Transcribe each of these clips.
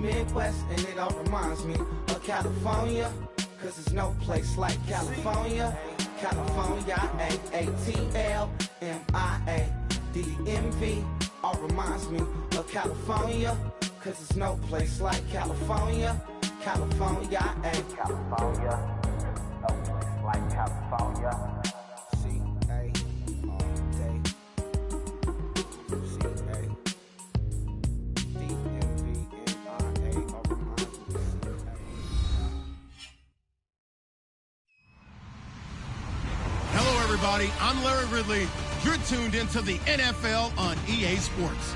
Midwest, and it all reminds me of California, cause there's no place like California. California, A-A-T-L-M-I-A-D-E-M-V, all reminds me of California, cause there's no place like California. California, California, no place like California. C-A, all day. Everybody, I'm Larry Ridley. You're tuned into the NFL on EA Sports.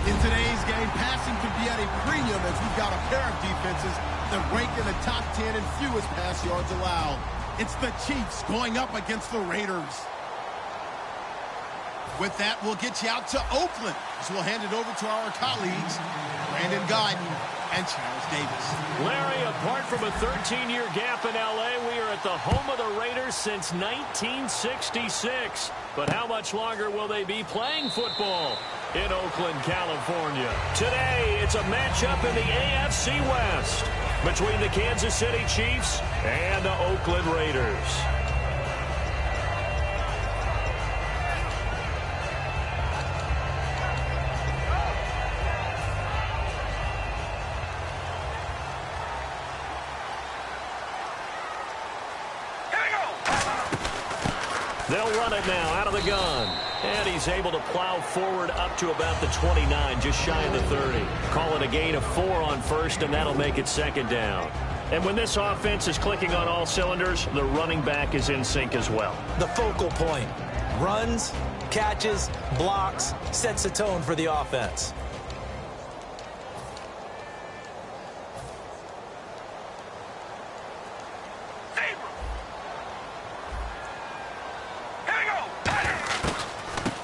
In today's game, passing can be at a premium as we've got a pair of defenses that rank in the top 10 in fewest pass yards allowed. It's the Chiefs going up against the Raiders. With that, we'll get you out to Oakland as we'll hand it over to our colleagues, Brandon Guyton and Charles Davis. Larry, apart from a 13-year gap in L.A., we are at the home of the Raiders since 1966. But how much longer will they be playing football in Oakland, California? Today, it's a matchup in the AFC West between the Kansas City Chiefs and the Oakland Raiders. They'll run it now out of the gun. And he's able to plow forward up to about the 29, just shy of the 30. Call it a gain of 4 on first, and that'll make it second down. And when this offense is clicking on all cylinders, the running back is in sync as well. The focal point. Runs, catches, blocks, sets the tone for the offense.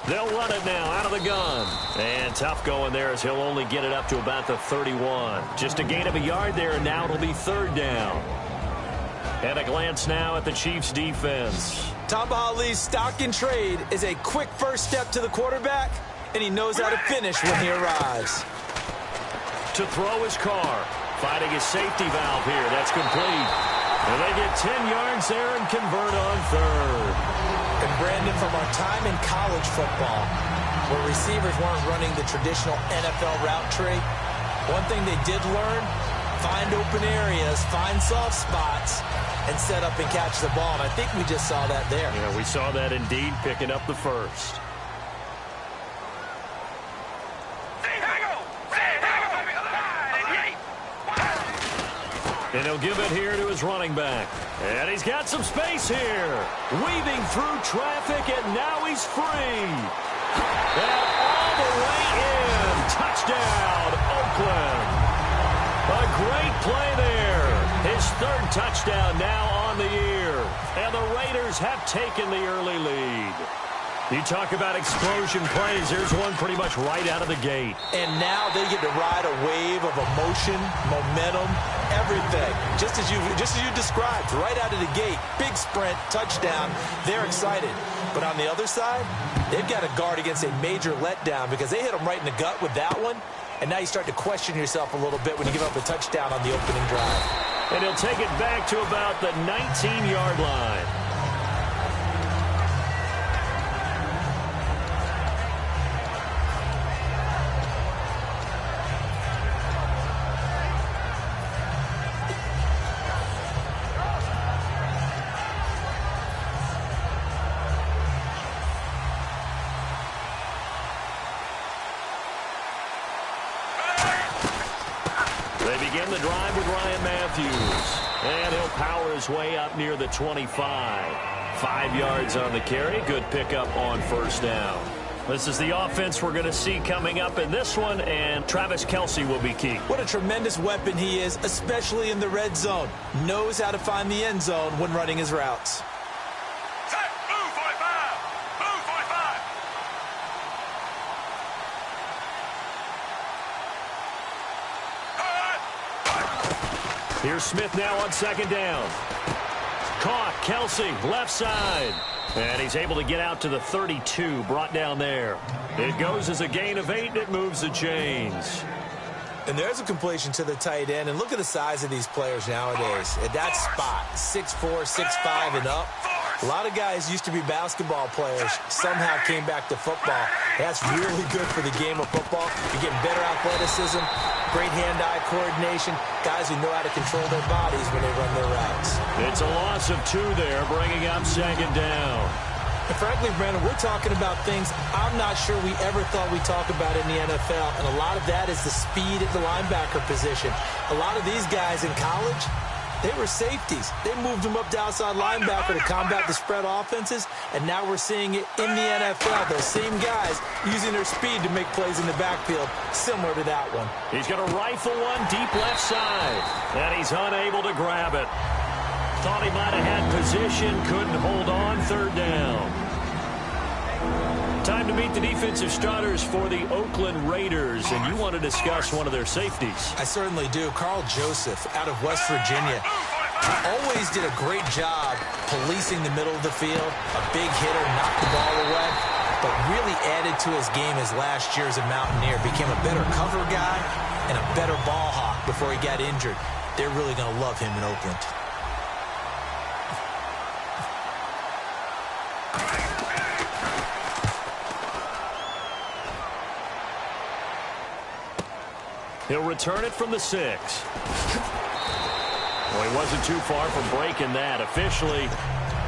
They'll run it now out of the gun. And tough going there as he'll only get it up to about the 31. Just a gain of a yard there, and now it'll be third down. And a glance now at the Chiefs' defense. Tom Bahali's stock in trade is a quick first step to the quarterback, and he knows how to finish when he arrives. To throw his car. Finding his safety valve here. That's complete. And they get 10 yards there and convert on third. And Brandon, from our time in college football, where receivers weren't running the traditional NFL route tree, one thing they did learn, find open areas, find soft spots, and set up and catch the ball. And I think we just saw that there. Yeah, we saw that indeed, picking up the first. And he'll give it here to his running back. And he's got some space here. Weaving through traffic, and now he's free. And all the way in. Touchdown, Oakland. A great play there. His third touchdown now on the year. And the Raiders have taken the early lead. You talk about explosion plays. There's one pretty much right out of the gate. And now they get to ride a wave of emotion, momentum, everything. Just as you described, right out of the gate. Big sprint, touchdown. They're excited. But on the other side, they've got to guard against a major letdown because they hit them right in the gut with that one. And now you start to question yourself a little bit when you give up a touchdown on the opening drive. And he'll take it back to about the 19-yard line. They begin the drive with Ryan Matthews. And he'll power his way up near the 25. 5 yards on the carry. Good pickup on first down. This is the offense we're going to see coming up in this one, and Travis Kelce will be key. What a tremendous weapon he is, especially in the red zone. Knows how to find the end zone when running his routes. Here's Smith now on second down. Caught, Kelce, left side. And he's able to get out to the 32, brought down there. It goes as a gain of 8, and it moves the chains. And there's a completion to the tight end. And look at the size of these players nowadays. At that spot, 6'4", 6'5", and up. A lot of guys used to be basketball players, somehow came back to football. That's really good for the game of football. You're getting better athleticism, great hand-eye coordination, guys who know how to control their bodies when they run their routes. It's a loss of 2 there, bringing up 2nd down. And frankly, Brandon, we're talking about things I'm not sure we ever thought we'd talk about in the NFL, and a lot of that is the speed at the linebacker position. A lot of these guys in college, they were safeties. They moved them up to outside linebacker to combat the spread offenses, and now we're seeing it in the NFL. Those same guys using their speed to make plays in the backfield, similar to that one. He's going to rifle one deep left side, and he's unable to grab it. Thought he might have had position, couldn't hold on, 3rd down. Time to meet the defensive starters for the Oakland Raiders, and you want to discuss one of their safeties. I certainly do. Carl Joseph out of West Virginia. Always did a great job policing the middle of the field. A big hitter, knocked the ball away, but really added to his game his last year as a Mountaineer. Became a better cover guy and a better ball hawk before he got injured. They're really going to love him in Oakland. He'll return it from the 6. Well, he wasn't too far from breaking that. Officially,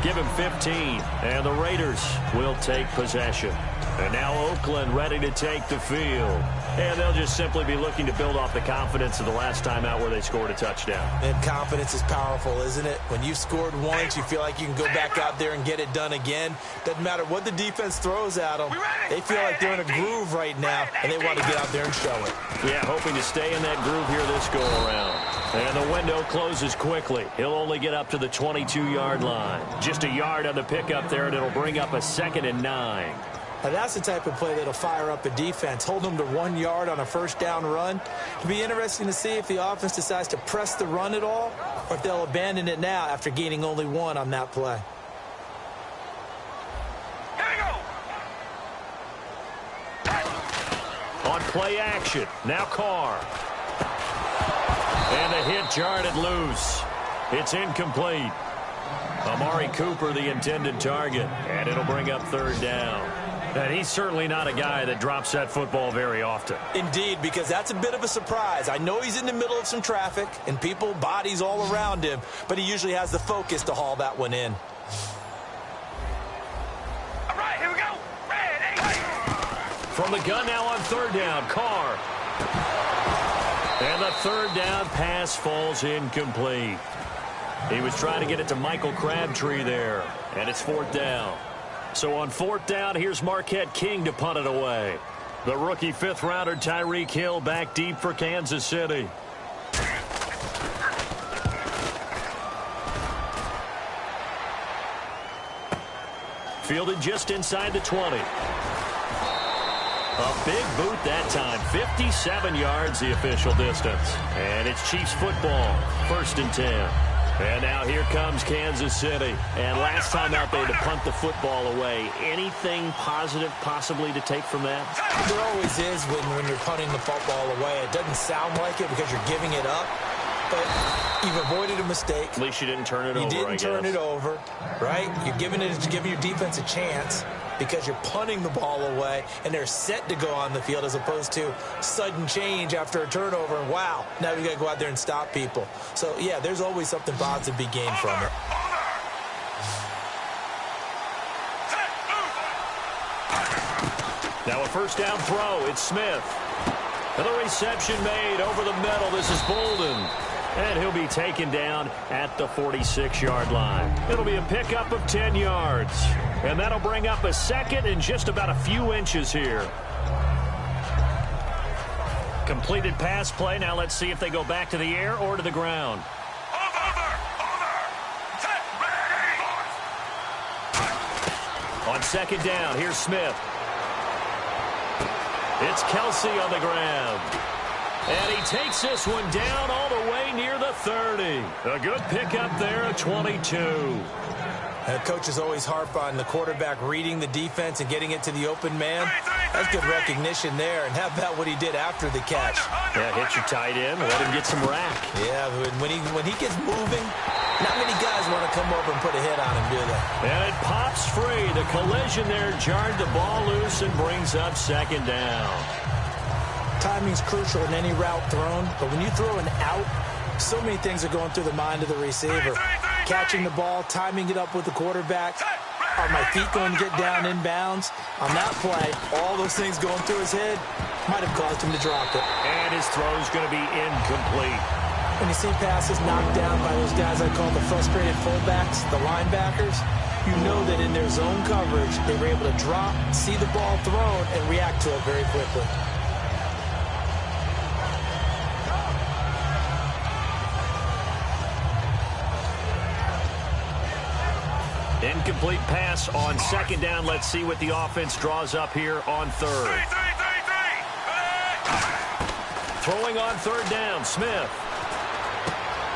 give him 15, and the Raiders will take possession. And now Oakland ready to take the field. And they'll just simply be looking to build off the confidence of the last time out where they scored a touchdown. And confidence is powerful, isn't it? When you've scored once, you feel like you can go back out there and get it done again. Doesn't matter what the defense throws at them. They feel like they're in a groove right now, and they want to get out there and show it. Yeah, hoping to stay in that groove here this go-around. And the window closes quickly. He'll only get up to the 22-yard line. Just a yard on the pickup there, and it'll bring up a 2nd and 9. Now, that's the type of play that'll fire up a defense. Hold them to 1 yard on a 1st down run. It'll be interesting to see if the offense decides to press the run at all, or if they'll abandon it now after gaining only 1 on that play. Here we go. On play action, now Carr. And the hit jarred it loose. It's incomplete. Amari Cooper, the intended target, and it'll bring up 3rd down. And he's certainly not a guy that drops that football very often. Indeed, because that's a bit of a surprise. I know he's in the middle of some traffic and people, bodies all around him, but he usually has the focus to haul that one in. All right, here we go. Ready. From the gun now on 3rd down, Carr. And the 3rd down pass falls incomplete. He was trying to get it to Michael Crabtree there, and it's 4th down. So on 4th down, here's Marquette King to punt it away. The rookie 5th-rounder Tyreek Hill back deep for Kansas City. Fielded just inside the 20. A big boot that time. 57 yards the official distance. And it's Chiefs football. 1st and 10. And now here comes Kansas City. And last time out there to punt the football away. Anything positive possibly to take from that? There always is when you're punting the football away. It doesn't sound like it because you're giving it up. But you've avoided a mistake. At least you didn't turn it over, You didn't turn it over, right? You're giving your defense a chance because you're punting the ball away, and they're set to go on the field as opposed to sudden change after a turnover. And wow, now we got to go out there and stop people. So, yeah, there's always something positive to be gained from it. Now a 1st down throw. It's Smith. And the reception made over the middle. This is Bolden. And he'll be taken down at the 46-yard line. It'll be a pickup of 10 yards. And that'll bring up a 2nd and just about a few inches here. Completed pass play. Now let's see if they go back to the air or to the ground. On 2nd down, here's Smith. It's Kelsey on the ground. And he takes this one down all the way near the 30. A good pickup there, a 22. Coaches always harp on the quarterback reading the defense and getting it to the open man. That's good recognition there. And how about what he did after the catch? Yeah, hit your tight end, let him get some rack. Yeah, when he gets moving, not many guys want to come over and put a hit on him, do they? And it pops free. The collision there jarred the ball loose and brings up second down. Timing's crucial in any route thrown, but when you throw an out, so many things are going through the mind of the receiver. Catching the ball, timing it up with the quarterback. Are my feet going to get down inbounds? On that play, all those things going through his head might have caused him to drop it. And his throw's going to be incomplete. When you see passes knocked down by those guys I call the frustrated fullbacks, the linebackers, you know that in their zone coverage, they were able to drop, see the ball thrown, and react to it very quickly. Incomplete pass on second down. Let's see what the offense draws up here on third. Throwing on third down, Smith.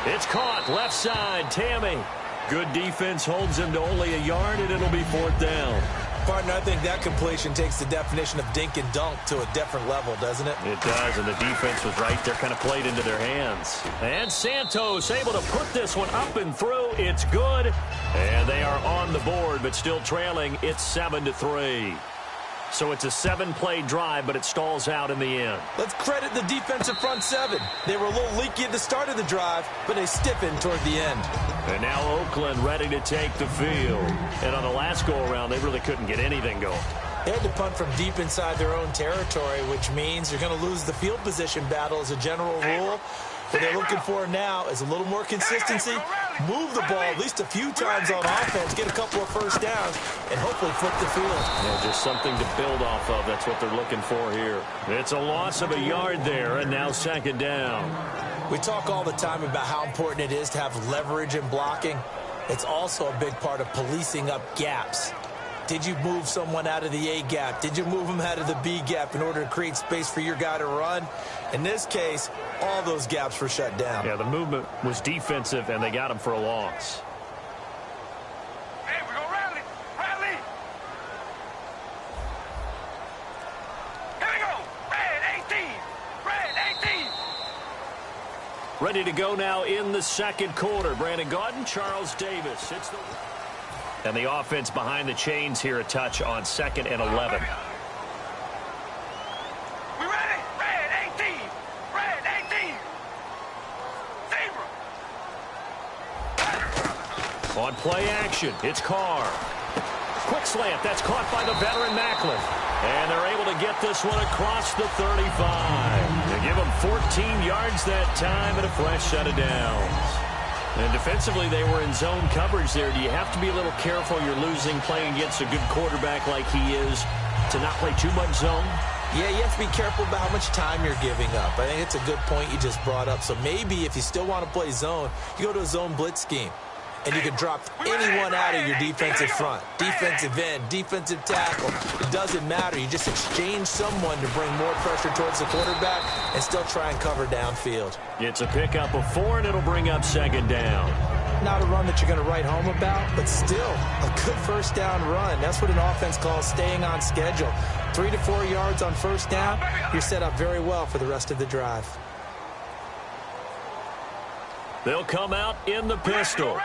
It's caught, left side, Tammy. Good defense holds him to only a yard, and it'll be fourth down. Partner, I think that completion takes the definition of dink and dunk to a different level, doesn't it? It does, and the defense was right there, kind of played into their hands. And Santos able to put this one up and through. It's good, and they are on the board, but still trailing. It's 7-3. So it's a 7-play drive, but it stalls out in the end. Let's credit the defensive front seven. They were a little leaky at the start of the drive, but they stiffened toward the end. And now Oakland ready to take the field. And on the last go-around, they really couldn't get anything going. They had to punt from deep inside their own territory, which means you're going to lose the field position battle as a general rule. What they're looking for now is a little more consistency, move the ball at least a few times on offense, get a couple of first downs, and hopefully flip the field. Yeah, just something to build off of. That's what they're looking for here. It's a loss of a yard there, and now second down. We talk all the time about how important it is to have leverage in blocking. It's also a big part of policing up gaps. Did you move someone out of the A gap? Did you move them out of the B gap in order to create space for your guy to run? In this case, all those gaps were shut down. Yeah, the movement was defensive, and they got him for a loss. Hey, we go rally. Rally. Here we go. Red 18. Red 18. Ready to go now in the second quarter. Brandon Gaudin, Charles Davis. And the offense behind the chains here, a touch on 2nd and 11. We ready? Red 18. Red 18. Zebra. On play action, it's Carr. Quick slant, that's caught by the veteran Macklin. And they're able to get this one across the 35. They give them 14 yards that time and a fresh set of downs. And defensively, they were in zone coverage there. Do you have to be a little careful? You're losing playing against a good quarterback like he is to not play too much zone? Yeah, you have to be careful about how much time you're giving up. I think it's a good point you just brought up. So maybe if you still want to play zone, you go to a zone blitz scheme. And you can drop anyone out of your defensive front. Defensive end, defensive tackle. It doesn't matter. You just exchange someone to bring more pressure towards the quarterback and still try and cover downfield. It's a pickup of 4, and it'll bring up second down. Not a run that you're going to write home about, but still a good first down run. That's what an offense calls staying on schedule. 3 to 4 yards on first down, you're set up very well for the rest of the drive. They'll come out in the pistol.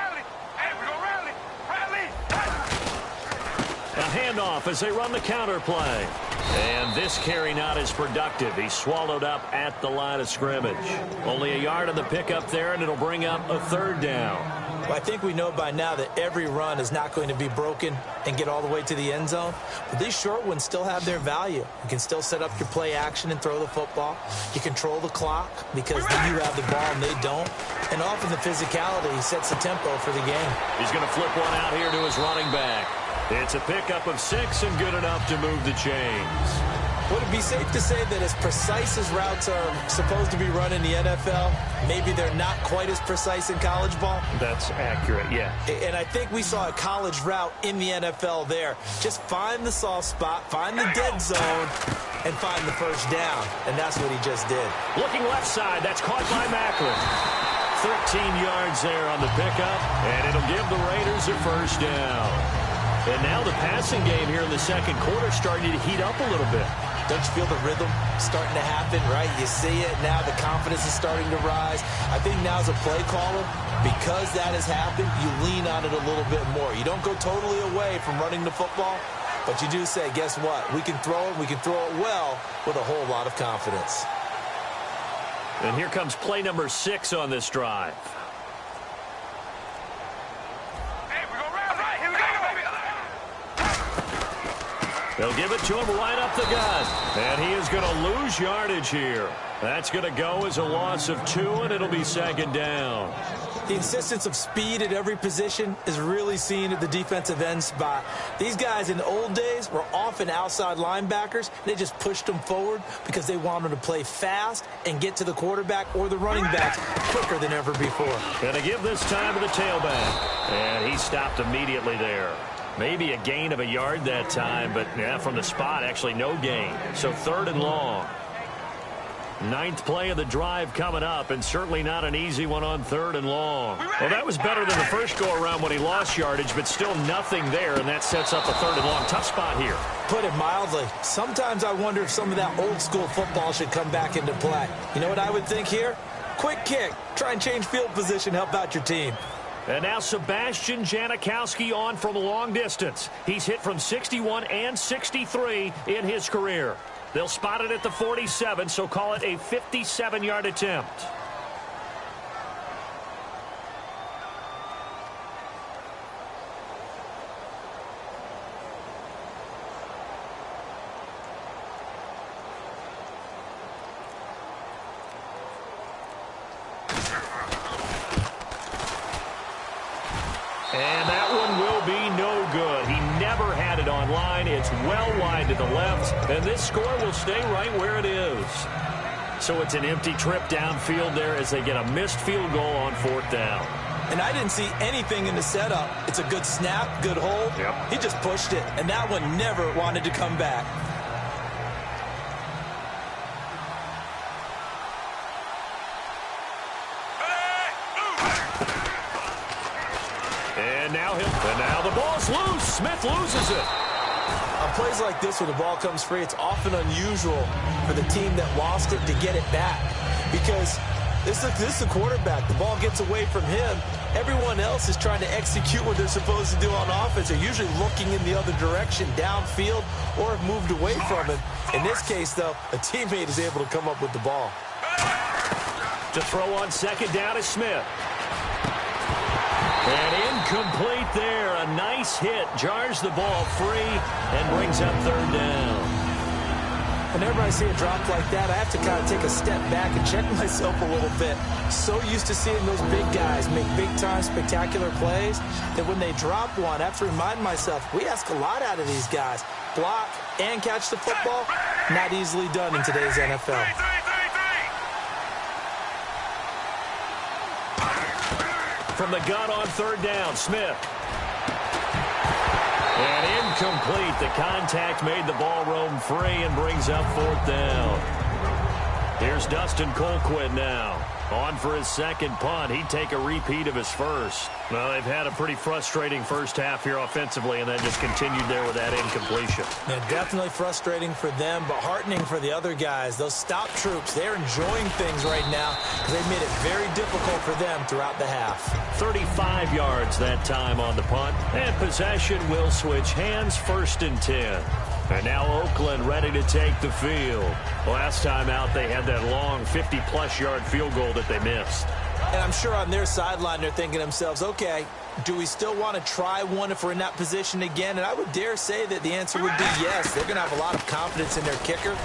A handoff as they run the counter play. And this carry not as productive. He's swallowed up at the line of scrimmage. Only a yard on the pickup there, and it'll bring up a third down. Well, I think we know by now that every run is not going to be broken and get all the way to the end zone. But these short ones still have their value. You can still set up your play action and throw the football. You control the clock because then you have the ball and they don't. And often the physicality sets the tempo for the game. He's going to flip one out here to his running back. It's a pickup of 6 and good enough to move the chains. Would it be safe to say that as precise as routes are supposed to be run in the NFL, maybe they're not quite as precise in college ball? That's accurate, yeah. And I think we saw a college route in the NFL there. Just find the soft spot, find the dead zone, and find the first down. And that's what he just did. Looking left side, that's caught by Macklin. 13 yards there on the pickup, and it'll give the Raiders a first down. And now the passing game here in the second quarter starting to heat up a little bit. Don't you feel the rhythm starting to happen, right? You see it now, the confidence is starting to rise. I think now as a play caller, because that has happened, you lean on it a little bit more. You don't go totally away from running the football, but you do say, guess what? We can throw it, we can throw it well with a whole lot of confidence. And here comes play number 6 on this drive. Hey, we're going right. Here we go, baby. They'll give it to him right up the gut. And he is going to lose yardage here. That's going to go as a loss of 2, and it'll be second down. The insistence of speed at every position is really seen at the defensive end spot. These guys in the old days were often outside linebackers. They just pushed them forward because they wanted to play fast and get to the quarterback or the running backs quicker than ever before. Going to give this time to the tailback. And he stopped immediately there. Maybe a gain of a yard that time, but yeah, from the spot, actually no gain. So 3rd and long. 9th play of the drive coming up, and certainly not an easy one on 3rd and long. Well, that was better than the first go-around when he lost yardage, but still nothing there, and that sets up a 3rd and long. Tough spot here. Put it mildly. Sometimes I wonder if some of that old-school football should come back into play. You know what I would think here? Quick kick. Try and change field position, help out your team. And now Sebastian Janikowski on from long distance. He's hit from 61 and 63 in his career. They'll spot it at the 47, so call it a 57-yard attempt. And that one will be no good. He never had it on line. It's well wide to the left, and this score will stay right where it is. So it's an empty trip downfield there as they get a missed field goal on 4th down. And I didn't see anything in the setup. It's a good snap, good hold. Yep. He just pushed it, and that one never wanted to come back. And now the ball's loose. Smith loses it. On plays like this, when the ball comes free, it's often unusual for the team that lost it to get it back. Because this is the quarterback. The ball gets away from him. Everyone else is trying to execute what they're supposed to do on offense. They're usually looking in the other direction, downfield, or have moved away from him. In this case, though, a teammate is able to come up with the ball. To throw on 2nd down is Smith. And incomplete there. A nice hit. Jars the ball free and brings up 3rd down. Whenever I see a drop like that, I have to kind of take a step back and check myself a little bit. So used to seeing those big guys make big-time spectacular plays that when they drop one, I have to remind myself, we ask a lot out of these guys. Block and catch the football, not easily done in today's NFL. From the gun on 3rd down, Smith. And incomplete. The contact made the ball roam free and brings up 4th down. Here's Dustin Colquitt now. On for his 2nd punt. He'd take a repeat of his first. Well, they've had a pretty frustrating first half here offensively, and then just continued there with that incompletion. Yeah, definitely frustrating for them, but heartening for the other guys. Those stop troops, they're enjoying things right now because they've made it very difficult for them throughout the half. 35 yards that time on the punt, and possession will switch hands. 1st and 10. And now Oakland ready to take the field. Last time out, they had that long 50-plus yard field goal that they missed. And I'm sure on their sideline, they're thinking to themselves, okay, do we still want to try one if we're in that position again? And I would dare say that the answer would be yes. They're going to have a lot of confidence in their kicker.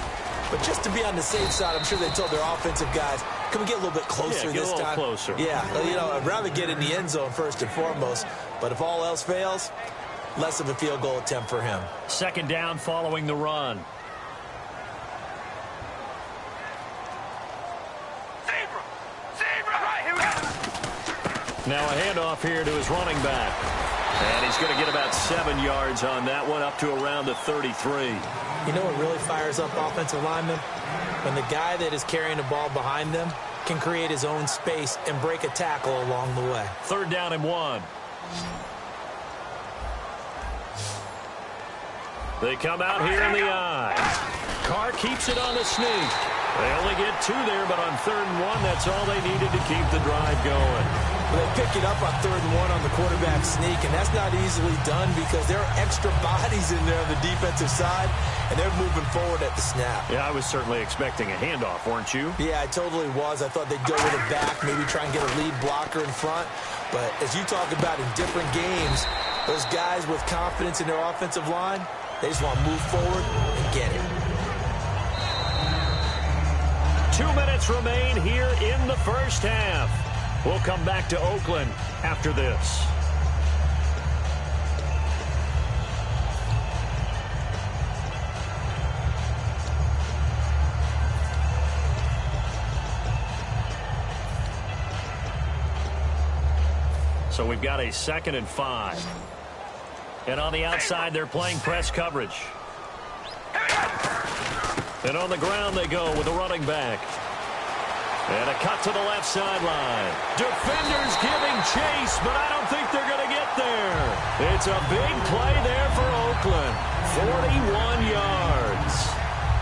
But just to be on the safe side, I'm sure they told their offensive guys, can we get a little bit closer this time? Get a little closer. Yeah, you know, I'd rather get in the end zone first and foremost. But if all else fails, less of a field goal attempt for him. 2nd down following the run. Now a handoff here to his running back. And he's going to get about 7 yards on that one, up to around the 33. You know what really fires up offensive linemen? When the guy that is carrying the ball behind them can create his own space and break a tackle along the way. 3rd down and 1. They come out here in the eye. Carr keeps it on the sneak. They only get 2 there, but on 3rd and 1, that's all they needed to keep the drive going. Well, they pick it up on 3rd and 1 on the quarterback sneak, and that's not easily done because there are extra bodies in there on the defensive side, and they're moving forward at the snap. Yeah, I was certainly expecting a handoff, weren't you? Yeah, I totally was. I thought they'd go with a back, maybe try and get a lead blocker in front. But as you talk about in different games, those guys with confidence in their offensive line, they just want to move forward and get it. 2 minutes remain here in the first half. We'll come back to Oakland after this. So we've got a 2nd and 5. And on the outside, they're playing press coverage. And on the ground they go with a running back. And a cut to the left sideline. Defenders giving chase, but I don't think they're going to get there. It's a big play there for Oakland. 41 yards.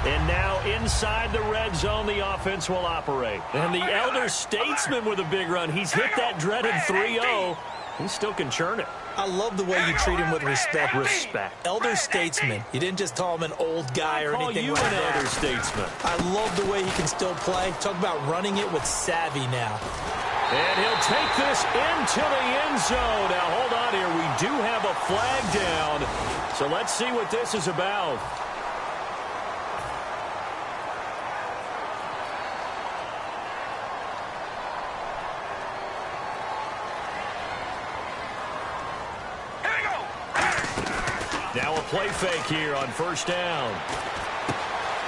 And now inside the red zone, the offense will operate. And the elder statesman with a big run. He's hit that dreaded 3-0. He still can churn it. I love the way you treat him with respect. Respect. Elder statesman. You didn't just call him an old guy or anything like that. Call you an elder statesman. I love the way he can still play. Talk about running it with savvy now. And he'll take this into the end zone. Now, hold on here. We do have a flag down. So let's see what this is about. Now a play fake here on 1st down.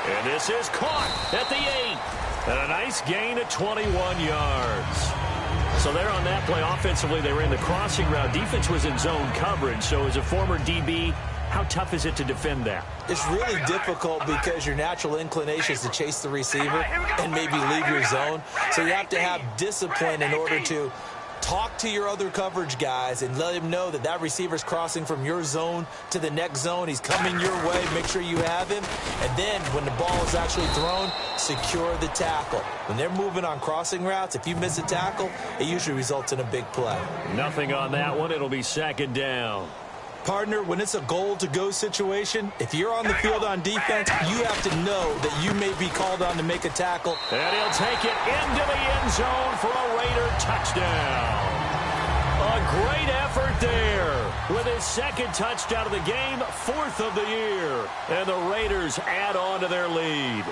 And this is caught at the 8. And a nice gain of 21 yards. So there on that play, offensively, they ran the crossing route. Defense was in zone coverage. So as a former DB, how tough is it to defend that? It's really difficult because your natural inclination is to chase the receiver and maybe leave your zone. So you have to have discipline in order to talk to your other coverage guys and let him know that that receiver's crossing from your zone to the next zone. He's coming your way. Make sure you have him. And then when the ball is actually thrown, secure the tackle. When they're moving on crossing routes, if you miss a tackle, it usually results in a big play. Nothing on that one. It'll be 2nd down. Partner, when it's a goal-to-go situation, if you're on the field on defense, you have to know that you may be called on to make a tackle. And he'll take it into the end zone for a Raider touchdown. A great effort there with his 2nd touchdown of the game, 4th of the year. And the Raiders add on to their lead.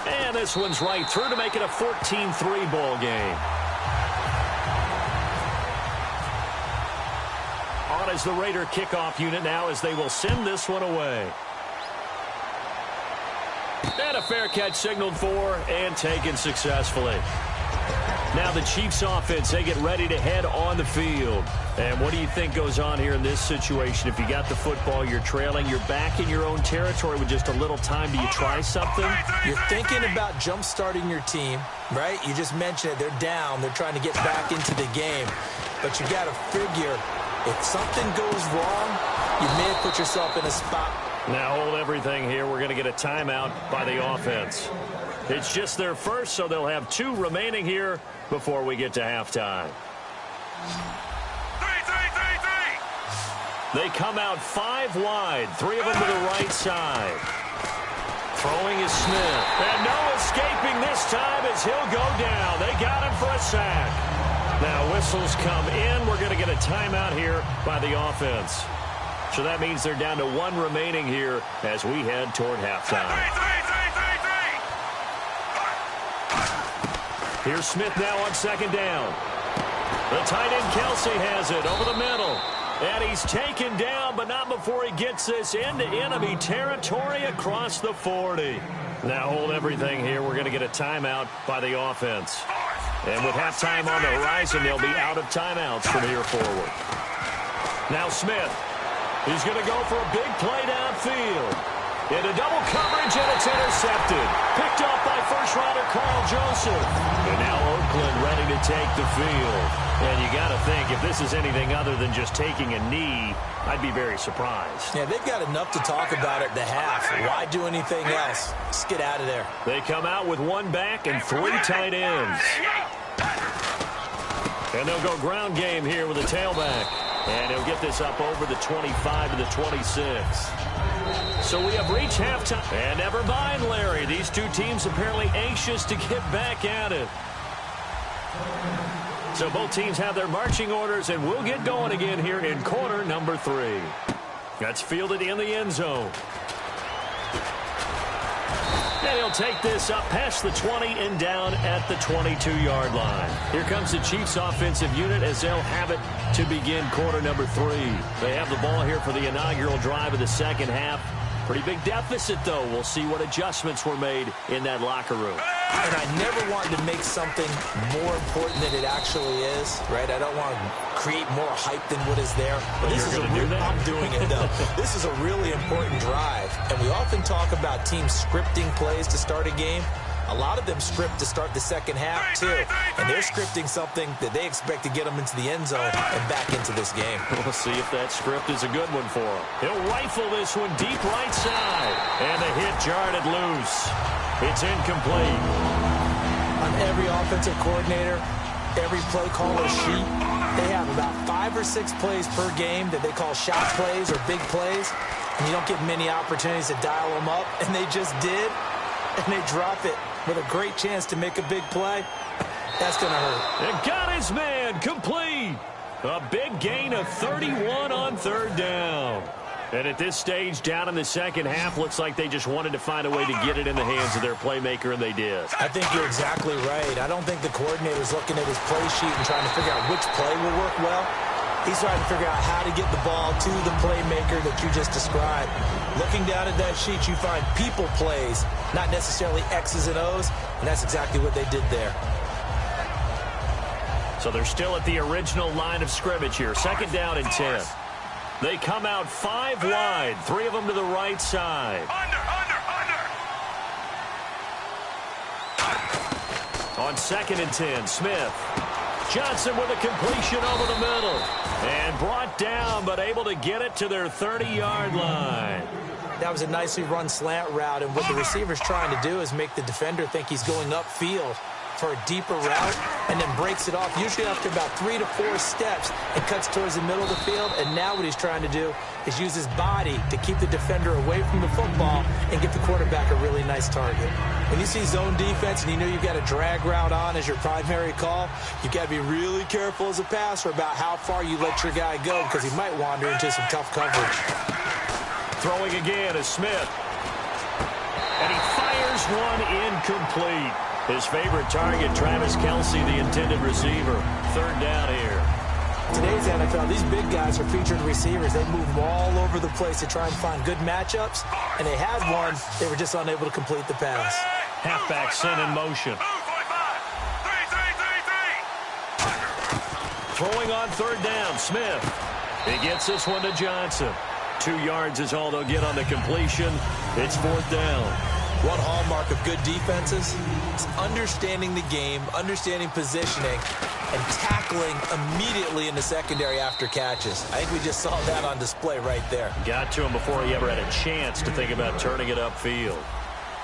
And this one's right through to make it a 14-3 ball game. On is the Raider kickoff unit now as they will send this one away. And a fair catch signaled for and taken successfully. Now the Chiefs offense, they get ready to head on the field. And what do you think goes on here in this situation? If you got the football, you're trailing, you're back in your own territory with just a little time. Do you try something? You're thinking about jump-starting your team, right? You just mentioned it. They're down. They're trying to get back into the game. But you got to figure if something goes wrong, you may have put yourself in a spot. Now hold everything here. We're going to get a timeout by the offense. It's just their first, so they'll have 2 remaining here before we get to halftime. They come out 5 wide, 3 of them to the right side. Throwing is Smith. And no escaping this time as he'll go down. They got him for a sack. Now whistles come in. We're going to get a timeout here by the offense. So that means they're down to 1 remaining here as we head toward halftime. Here's Smith now on 2nd down. The tight end Kelsey has it over the middle. And he's taken down, but not before he gets this into enemy territory across the 40. Now hold everything here. We're going to get a timeout by the offense. And with halftime on the horizon, they'll be out of timeouts from here forward. Now Smith. He's going to go for a big play downfield. Into double coverage, and it's intercepted. Picked up by first-rounder Carl Joseph. And now Oakland ready to take the field. And you got to think, if this is anything other than just taking a knee, I'd be very surprised. Yeah, they've got enough to talk about at the half. Why do anything else? Just get out of there. They come out with one back and three tight ends. And they'll go ground game here with a tailback. And he'll get this up over the 25 to the 26. So we have reached halftime. And never mind, Larry. These two teams apparently anxious to get back at it. So both teams have their marching orders, and we'll get going again here in quarter number 3. That's fielded in the end zone. And he'll take this up past the 20 and down at the 22-yard line. Here comes the Chiefs offensive unit as they'll have it to begin quarter number 3. They have the ball here for the inaugural drive of the second half. Pretty big deficit, though. We'll see what adjustments were made in that locker room. And I never wanted to make something more important than it actually is, right? I don't want to create more hype than what is there. But this is I'm doing it, though. This is a really important drive. And we often talk about teams scripting plays to start a game. A lot of them script to start the second half, too. And they're scripting something that they expect to get them into the end zone and back into this game. We'll see if that script is a good one for him. He'll rifle this one deep right side. And the hit jarred it loose. It's incomplete. On every offensive coordinator, every play caller sheet, they have about 5 or 6 plays per game that they call shot plays or big plays. And you don't get many opportunities to dial them up. And they just did. And they drop it with a great chance to make a big play. That's going to hurt. And got his man complete. A big gain of 31 on third down. And at this stage, down in the second half, looks like they just wanted to find a way to get it in the hands of their playmaker, and they did. I think you're exactly right. I don't think the coordinator's looking at his play sheet and trying to figure out which play will work well. He's trying to figure out how to get the ball to the playmaker that you just described. Looking down at that sheet, you find people plays, not necessarily X's and O's, and that's exactly what they did there. So they're still at the original line of scrimmage here. Second down and 10. They come out 5 wide, 3 of them to the right side. On second and 10, Smith. Johnson with a completion over the middle. And brought down, but able to get it to their 30-yard line. That was a nicely run slant route, and what the receiver's trying to do is make the defender think he's going upfield for a deeper route, and then breaks it off, usually after about 3 to 4 steps, and cuts towards the middle of the field. And now what he's trying to do is use his body to keep the defender away from the football and get the quarterback a really nice target. When you see zone defense and you know you've got a drag route on as your primary call, you've got to be really careful as a passer about how far you let your guy go, because he might wander into some tough coverage. Throwing again is Smith. And he fires one incomplete. His favorite target, Travis Kelce, the intended receiver. Third down here. Today's NFL, these big guys are featured receivers. They move all over the place to try and find good matchups, and they had one. They were just unable to complete the pass. Halfback sent in motion. Throwing on third down, Smith. He gets this one to Johnson. 2 yards is all they'll get on the completion. It's fourth down. One hallmark of good defenses is understanding the game, understanding positioning, and tackling immediately in the secondary after catches. I think we just saw that on display right there. Got to him before he ever had a chance to think about turning it upfield.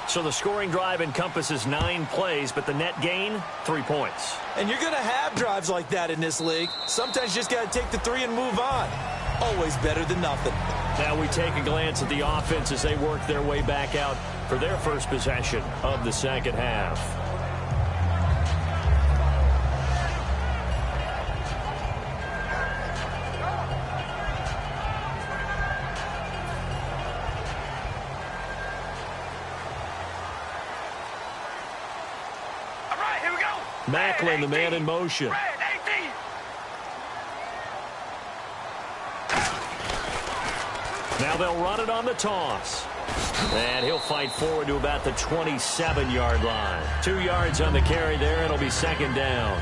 So the scoring drive encompasses 9 plays, but the net gain, 3 points. And you're going to have drives like that in this league. Sometimes you just got to take the 3 and move on. Always better than nothing. Now we take a glance at the offense as they work their way back out for their first possession of the second half. All right, here we go. Macklin, the man in motion. Red 18. Now they'll run it on the toss. And he'll fight forward to about the 27-yard line. 2 yards on the carry there. It'll be second down.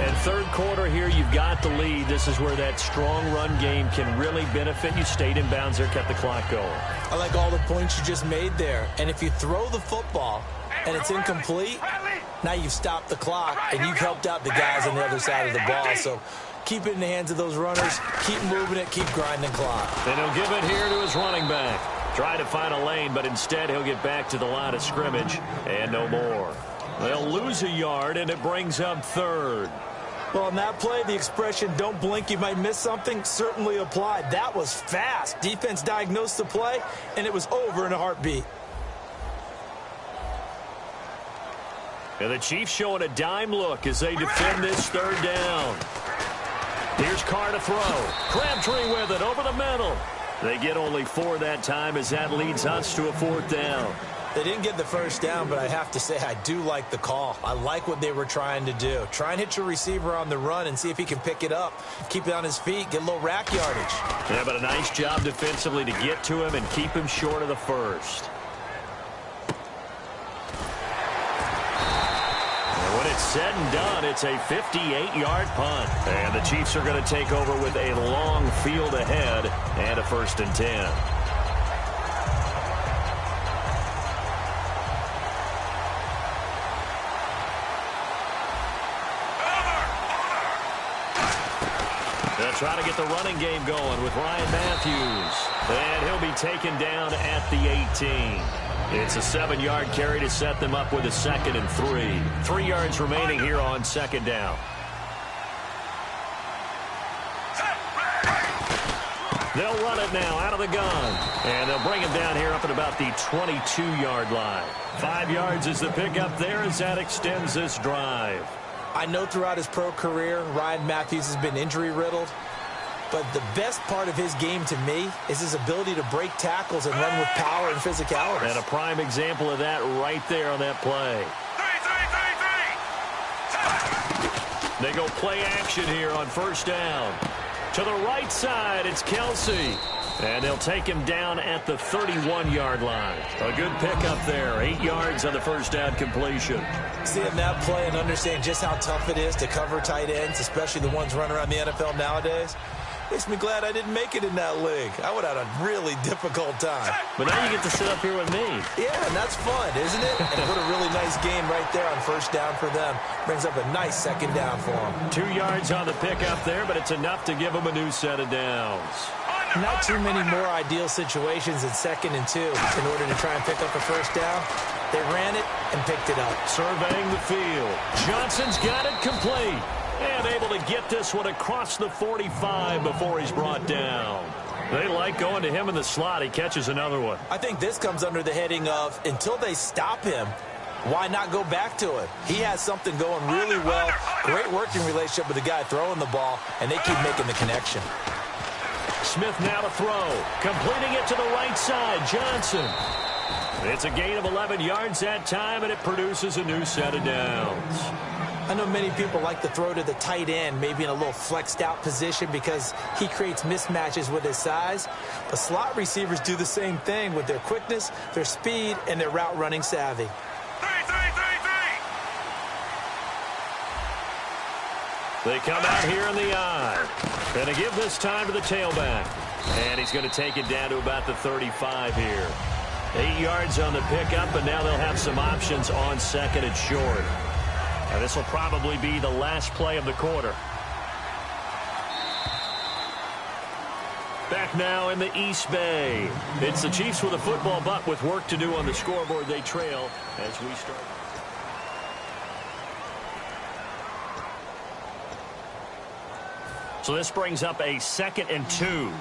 And third quarter here, you've got the lead. This is where that strong run game can really benefit you. Stayed in bounds there, kept the clock going. I like all the points you just made there. And if you throw the football and it's incomplete, now you've stopped the clock and you've helped out the guys on the other side of the ball. So keep it in the hands of those runners. Keep moving it. Keep grinding clock. And he'll give it here to his running back. Try to find a lane, but instead he'll get back to the line of scrimmage and no more. They'll lose a yard, and it brings up third. Well, on that play, the expression, don't blink, you might miss something, certainly applied. That was fast. Defense diagnosed the play, and it was over in a heartbeat. And the Chiefs showing a dime look as they defend this third down. Here's Carr to throw. Crabtree with it over the middle. They get only 4 that time as that leads us to a 4th down. They didn't get the first down, but I have to say I do like the call. I like what they were trying to do. Try and hit your receiver on the run and see if he can pick it up. Keep it on his feet, get a little rack yardage. Yeah, but a nice job defensively to get to him and keep him short of the first. And when it's said and done, it's a 58-yard punt. And the Chiefs are going to take over with a long field ahead and a 1st and 10. They'll try to get the running game going with Ryan Matthews. And he'll be taken down at the 18. It's a 7-yard carry to set them up with a 2nd and 3. 3 yards remaining here on 2nd down. They'll run it now out of the gun. And they'll bring him down here up at about the 22-yard line. 5 yards is the pickup there as that extends this drive. I know throughout his pro career, Ryan Matthews has been injury-riddled, but the best part of his game to me is his ability to break tackles and run with power and physicality. And a prime example of that right there on that play. They go play action here on 1st down. To the right side, it's Kelsey. And they'll take him down at the 31-yard line. A good pickup there. 8 yards on the 1st down completion. Seeing that play and understand just how tough it is to cover tight ends, especially the ones running around the NFL nowadays, makes me glad I didn't make it in that league. I would have had a really difficult time. But now you get to sit up here with me. Yeah, and that's fun, isn't it? And what a really nice game right there on 1st down for them. Brings up a nice 2nd down for them. 2 yards on the pickup there, but it's enough to give them a new set of downs. Not too many more ideal situations in 2nd and 2 in order to try and pick up a 1st down. They ran it and picked it up. Surveying the field. Johnson's got it complete. And able to get this one across the 45 before he's brought down. They like going to him in the slot. He catches another one. I think this comes under the heading of until they stop him, why not go back to it? He has something going really well. Great working relationship with the guy throwing the ball, and they keep making the connection. Smith now to throw. Completing it to the right side. Johnson. It's a gain of 11 yards that time, and it produces a new set of downs. I know many people like to throw to the tight end, maybe in a little flexed out position because he creates mismatches with his size. But slot receivers do the same thing with their quickness, their speed, and their route running savvy. They come out here in the eye. Going to give this time to the tailback. And he's going to take it down to about the 35 here. 8 yards on the pickup, and now they'll have some options on 2nd and short. Now, this will probably be the last play of the quarter. Back now in the East Bay. It's the Chiefs with a football, but with work to do on the scoreboard. They trail as we start. So this brings up a 2nd and 2.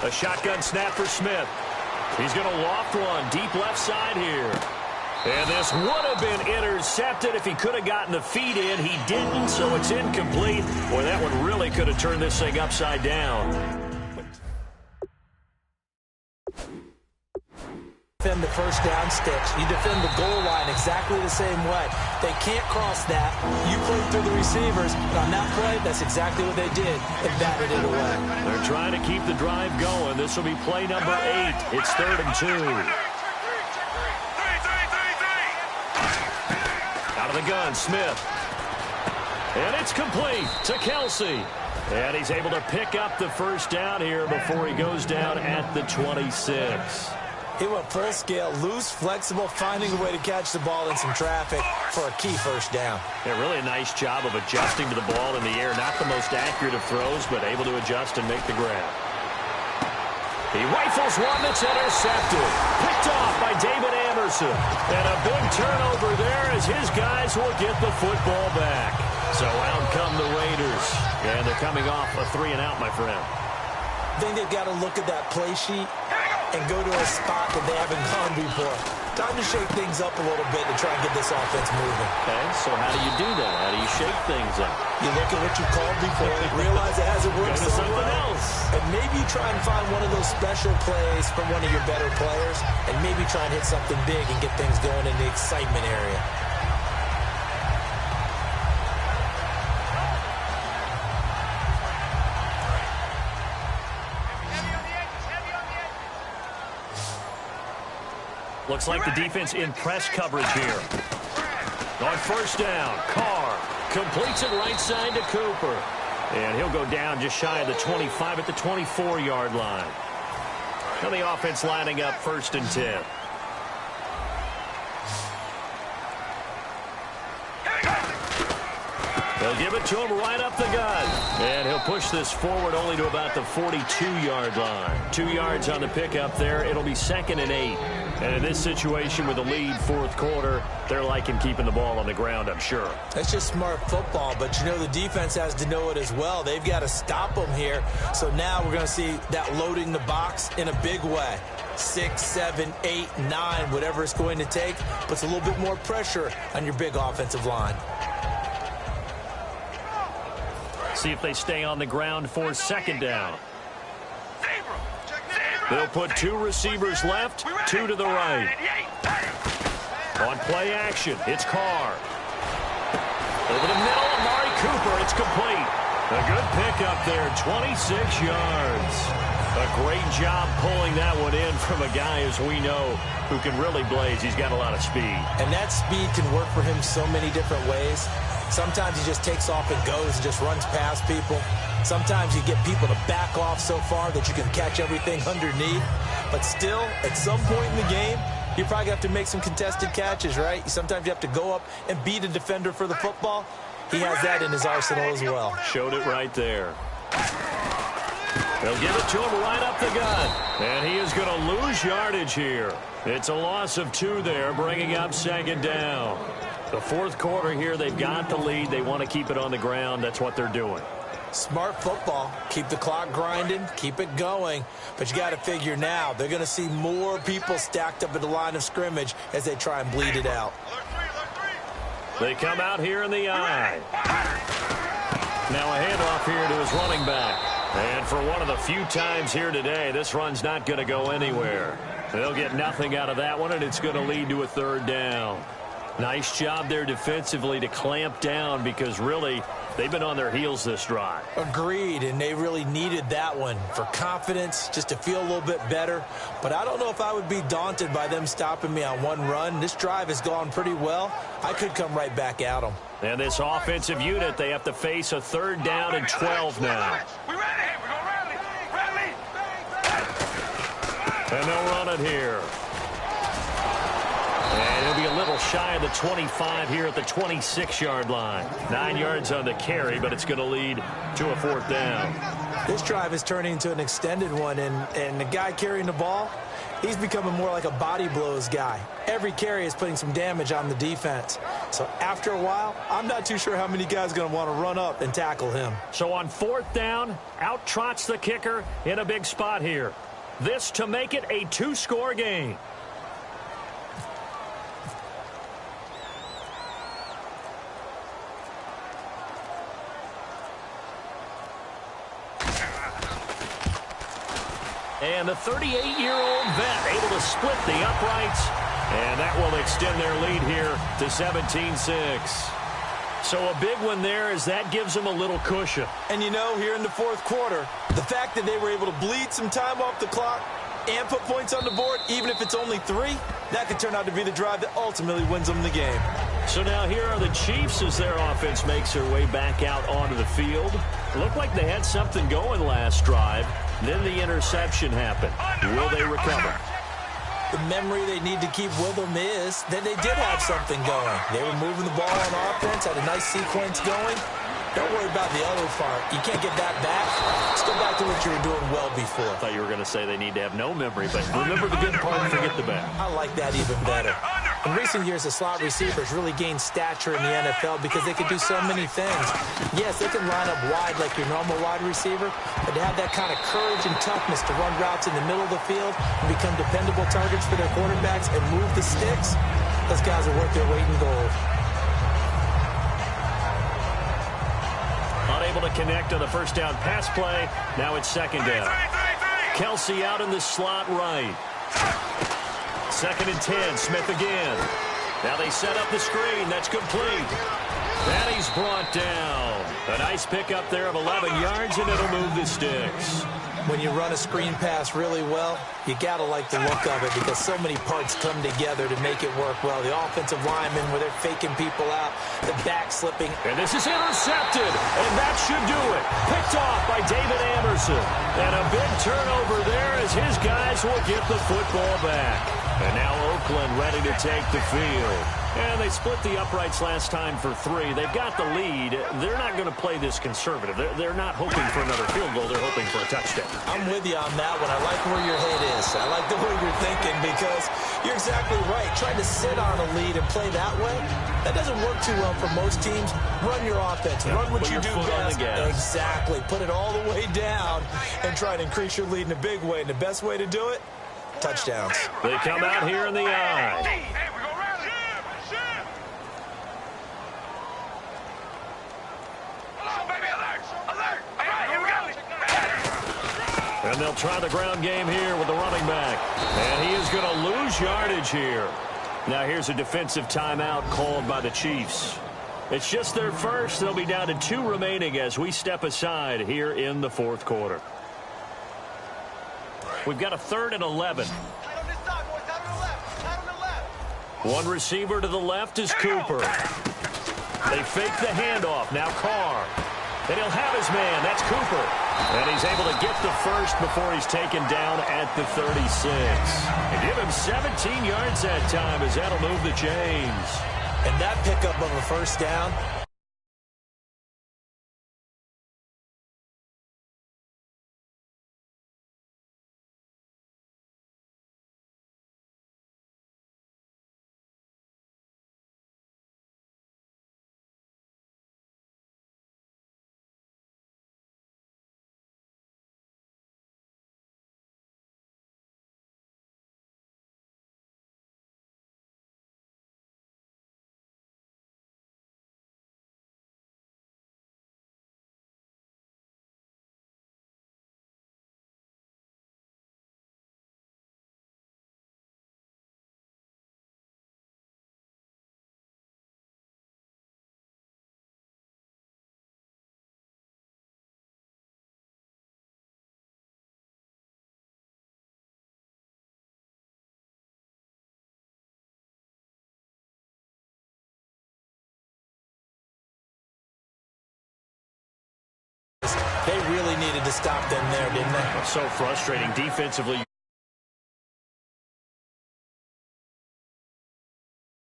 A shotgun snap for Smith. He's going to loft one deep left side here. And this would have been intercepted if he could have gotten the feet in. He didn't, so it's incomplete. Boy, that one really could have turned this thing upside down. Defend the first down sticks. You defend the goal line exactly the same way. They can't cross that. You play through the receivers. But on that play, that's exactly what they did and batted it away. They're trying to keep the drive going. This will be play number 8. It's 3rd and 2. Out of the gun, Smith. And it's complete to Kelsey. And he's able to pick up the first down here before he goes down at the 26. He went full scale, loose, flexible, finding a way to catch the ball in some traffic for a key first down. Yeah, really a nice job of adjusting to the ball in the air. Not the most accurate of throws, but able to adjust and make the grab. He rifles one that's intercepted. Picked off by David Anderson. And a big turnover there as his guys will get the football back. So out come the Raiders. And they're coming off a 3-and-out, my friend. I think they've got to look at that play sheet and go to a spot that they haven't gone before. Time to shake things up a little bit to try and get this offense moving. Okay, so how do you do that? How do you shake things up? You look at what you called before, realize it hasn't worked so something well, else. and maybe you try and find one of those special plays from one of your better players, and maybe try and hit something big and get things going in the excitement area. Looks like the defense in press coverage here. On first down, Carr completes it right side to Cooper. And he'll go down just shy of the 25 at the 24-yard line. Now the offense lining up 1st and 10. They'll give it to him right up the gut. And he'll push this forward only to about the 42-yard line. 2 yards on the pickup there. It'll be 2nd and 8. And in this situation with a lead 4th quarter, they're liking keeping the ball on the ground, I'm sure. That's just smart football, but you know the defense has to know it as well. They've got to stop them here. So now we're going to see that loading the box in a big way. 6, 7, 8, 9, whatever it's going to take, puts a little bit more pressure on your big offensive line. See if they stay on the ground for 2nd down. They'll put 2 receivers left, 2 to the right. On play action, it's Carr. Over the middle, Amari Cooper, it's complete. A good pickup there, 26 yards. A great job pulling that one in from a guy, as we know, who can really blaze. He's got a lot of speed. And that speed can work for him so many different ways. Sometimes he just takes off and goes and just runs past people. Sometimes you get people to back off so far that you can catch everything underneath. But still, at some point in the game, you probably have to make some contested catches, right? Sometimes you have to go up and beat a defender for the football. He has that in his arsenal as well. Showed it right there. They'll give it to him right up the gut. And he is going to lose yardage here. It's a loss of 2 there, bringing up 2nd down. The 4th quarter here, they've got the lead. They want to keep it on the ground. That's what they're doing. Smart football. Keep the clock grinding. Keep it going. But you got to figure now, they're going to see more people stacked up at the line of scrimmage as they try and bleed it out. They come out here in the eye. Now a handoff here to his running back. And for one of the few times here today, this run's not going to go anywhere. They'll get nothing out of that one, and it's going to lead to a 3rd down. Nice job there defensively to clamp down because really they've been on their heels this drive. Agreed, and they really needed that one for confidence, just to feel a little bit better. But I don't know if I would be daunted by them stopping me on one run. This drive has gone pretty well. I could come right back at them. And this offensive unit, they have to face a 3rd down and 12 now. We ready? We're going rally. And they'll run it here. And it'll be a little shy of the 25 here at the 26-yard line. 9 yards on the carry, but it's going to lead to a 4th down. This drive is turning into an extended one, and the guy carrying the ball, he's becoming more like a body blows guy. Every carry is putting some damage on the defense. So after a while, I'm not too sure how many guys are going to want to run up and tackle him. So on 4th down, out trots the kicker in a big spot here. This to make it a 2-score game. And the 38-year-old vet able to split the uprights. And that will extend their lead here to 17-6. So a big one there as that gives them a little cushion. And you know, here in the fourth quarter, the fact that they were able to bleed some time off the clock and put points on the board, even if it's only 3, that could turn out to be the drive that ultimately wins them the game. So now here are the Chiefs as their offense makes their way back out onto the field. Looked like they had something going last drive. Then the interception happened. Will they recover? The memory they need to keep with them is that they did have something going. They were moving the ball on offense, had a nice sequence going. Don't worry about the other part. You can't get that back. Let's go back to what you were doing well before. I thought you were going to say they need to have no memory, but remember the good part and forget the bad. I like that even better. In recent years, the slot receivers really gained stature in the NFL because they could do so many things. Yes, they can line up wide like your normal wide receiver, but to have that kind of courage and toughness to run routes in the middle of the field and become dependable targets for their quarterbacks and move the sticks, those guys are worth their weight in gold. Unable to connect on the first down pass play. Now it's second down. Kelsey out in the slot right. 2nd and 10. Smith again. Now they set up the screen. That's complete. And he's brought down. A nice pickup there of 11 yards, and it'll move the sticks. When you run a screen pass really well, you got to like the look of it because so many parts come together to make it work well. The offensive linemen, where they're faking people out, the back slipping. And this is intercepted, and that should do it. Picked off by David Anderson. And a big turnover there as his guys will get the football back. And now Oakland ready to take the field. And they split the uprights last time for 3. They've got the lead. They're not going to play this conservative. They're not hoping for another field goal. They're hoping for a touchdown. I'm with you on that one. I like where your head is. I like the way you're thinking because you're exactly right. Trying to sit on a lead and play that way, that doesn't work too well for most teams. Run your offense. Run what you do best. Exactly. Put it all the way down and try to increase your lead in a big way. And the best way to do it, touchdowns. They come out here in the eye. And they'll try the ground game here with the running back. And he is going to lose yardage here. Now here's a defensive timeout called by the Chiefs. It's just their first. They'll be down to 2 remaining as we step aside here in the fourth quarter. We've got a 3rd and 11. One receiver to the left is Cooper. They fake the handoff. Now Carr. And he'll have his man. That's Cooper. And he's able to get the first before he's taken down at the 36. And give him 17 yards that time as that'll move the chains. And that pickup of a first down. They really needed to stop them there, didn't they? So frustrating defensively.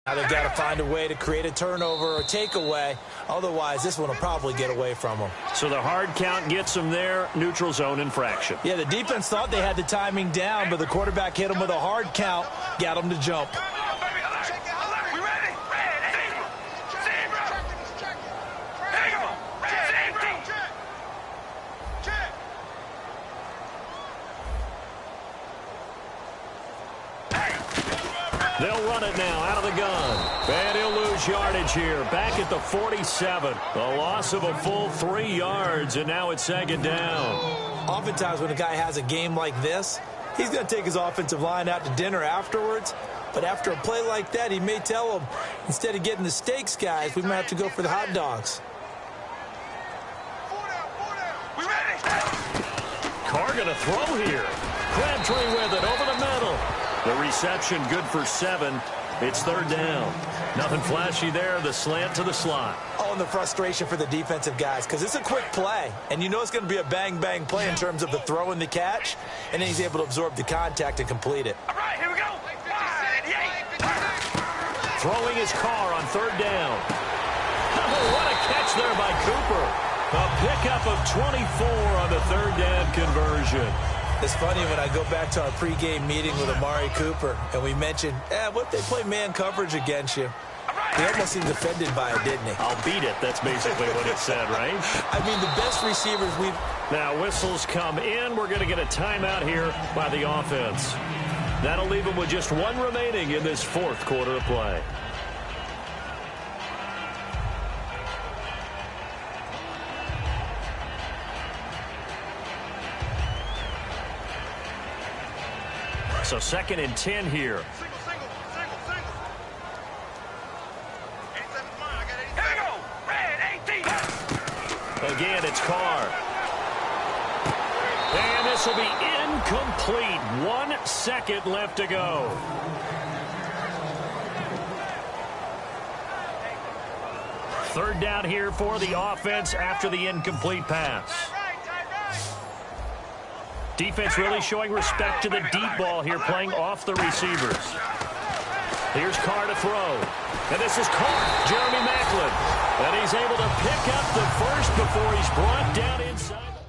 Now they've got to find a way to create a turnover or takeaway. Otherwise, this one will probably get away from them. So the hard count gets them there. Neutral zone infraction. Yeah, the defense thought they had the timing down, but the quarterback hit them with a hard count, got them to jump. They'll run it now out of the gun. And he'll lose yardage here. Back at the 47. A loss of a full 3 yards, and now it's 2nd down. Oftentimes when a guy has a game like this, he's going to take his offensive line out to dinner afterwards. But after a play like that, he may tell them, instead of getting the steaks, guys, we might have to go for the hot dogs. Carr going to throw here. Crabtree with it over the middle. The reception good for 7. It's 3rd down. Nothing flashy there. The slant to the slot. Oh, and the frustration for the defensive guys, because it's a quick play, and you know it's going to be a bang-bang play in terms of the throw and the catch, and then he's able to absorb the contact and complete it. All right, here we go. Throwing his Carr on 3rd down. Oh, what a catch there by Cooper. A pickup of 24 on the 3rd down conversion. It's funny when I go back to our pregame meeting with Amari Cooper, and we mentioned, what if they play man coverage against you? He almost seemed offended by it, didn't he? I'll beat it. That's basically what it said, right? I mean, the best receivers we've... Now, whistles come in. We're going to get a timeout here by the offense. That'll leave them with just 1 remaining in this 4th quarter of play. So 2nd and 10 here. Here we go. Red 18. Again, it's Carr. And this will be incomplete. 1 second left to go. Third down here for the offense after the incomplete pass. Defense really showing respect to the deep ball here, playing off the receivers. Here's Carr to throw. And this is Carr, Jeremy Maclin. And he's able to pick up the first before he's brought down inside.